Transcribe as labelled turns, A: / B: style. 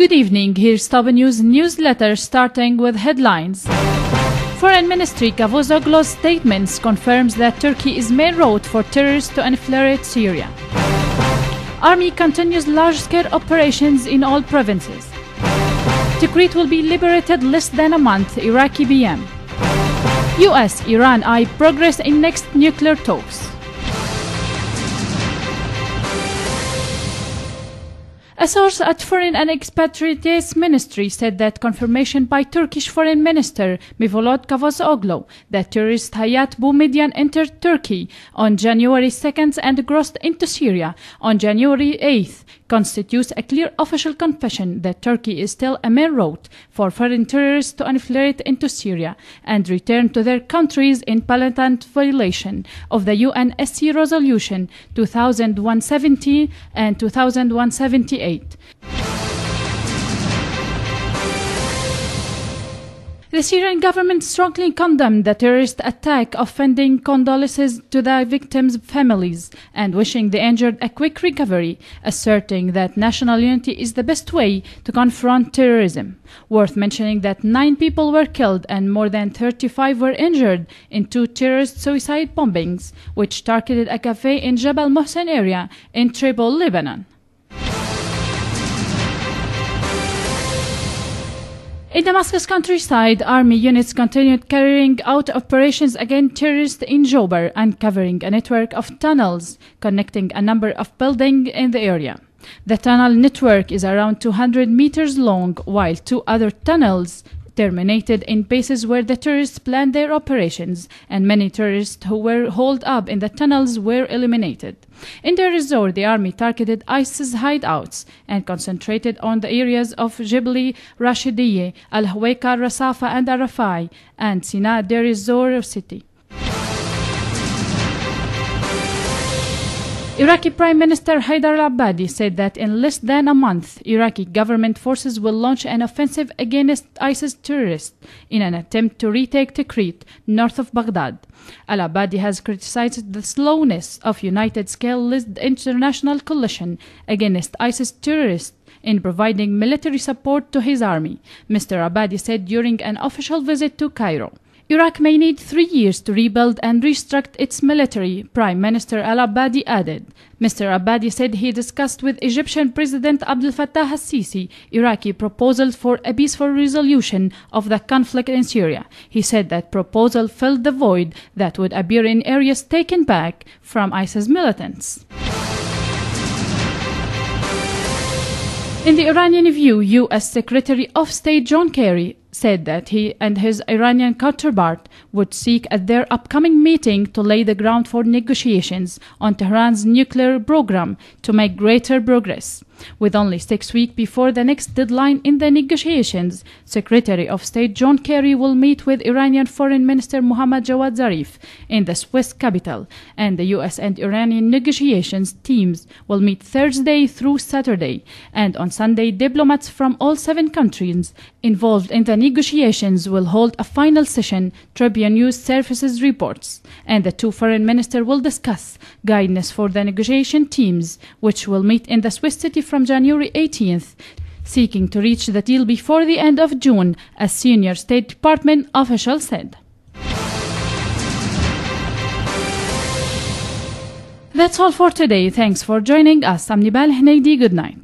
A: Good evening, here's Top News newsletter starting with headlines. Foreign Ministry Cavusoglu's statements confirms that Turkey is main road for terrorists to infiltrate Syria. Army continues large-scale operations in all provinces. Tikrit will be liberated less than a month, Iraqi BM. US-Iran eye progress in next nuclear talks. A source at Foreign and Expatriates Ministry said that confirmation by Turkish Foreign Minister Mevlut Cavusoglu that terrorist Hayat Boumediene entered Turkey on January 2nd and crossed into Syria on January 8th constitutes a clear official confession that Turkey is still a main road for foreign terrorists to infiltrate into Syria and return to their countries in blatant violation of the UNSC Resolution 2170 and 2178. The Syrian government strongly condemned the terrorist attack, offering condolences to the victims' families and wishing the injured a quick recovery, asserting that national unity is the best way to confront terrorism. Worth mentioning that 9 people were killed and more than 35 were injured in 2 terrorist suicide bombings, which targeted a cafe in Jebel Mohsen area in Tripoli, Lebanon. In Damascus countryside, army units continued carrying out operations against terrorists in Jobar, uncovering a network of tunnels connecting a number of buildings in the area. The tunnel network is around 200 meters long, while 2 other tunnels terminated in bases where the terrorists planned their operations, and many terrorists who were holed up in the tunnels were eliminated. In their resort, the army targeted ISIS hideouts and concentrated on the areas of Jibli, Rashidiyeh, Al-Haweka, Rasafa, and Arafai, and Sina Deir ez-Zor city. Iraqi Prime Minister Haidar al-Abadi said that in less than a month, Iraqi government forces will launch an offensive against ISIS terrorists in an attempt to retake Tikrit, north of Baghdad. Al-Abadi has criticized the slowness of United-scale-led international coalition against ISIS terrorists in providing military support to his army, Mr. Abadi said during an official visit to Cairo. Iraq may need 3 years to rebuild and restructure its military, Prime Minister al-Abadi added. Mr. Abadi said he discussed with Egyptian President Abdel Fattah al-Sisi Iraqi proposals for a peaceful resolution of the conflict in Syria. He said that proposal filled the void that would appear in areas taken back from ISIS militants. In the Iranian view, U.S. Secretary of State John Kerry said that he and his Iranian counterpart would seek at their upcoming meeting to lay the ground for negotiations on Tehran's nuclear program to make greater progress. With only 6 weeks before the next deadline in the negotiations, Secretary of State John Kerry will meet with Iranian Foreign Minister Mohammad Jawad Zarif in the Swiss capital, and the U.S. and Iranian negotiations teams will meet Thursday through Saturday, and on Sunday diplomats from all 7 countries involved in the negotiations will hold a final session, Tribune News Services reports, and the 2 foreign ministers will discuss guidance for the negotiation teams, which will meet in the Swiss city from January 18th, seeking to reach the deal before the end of June, a senior State Department official said. That's all for today. Thanks for joining us. I'm Nibal Hneidi. Good night.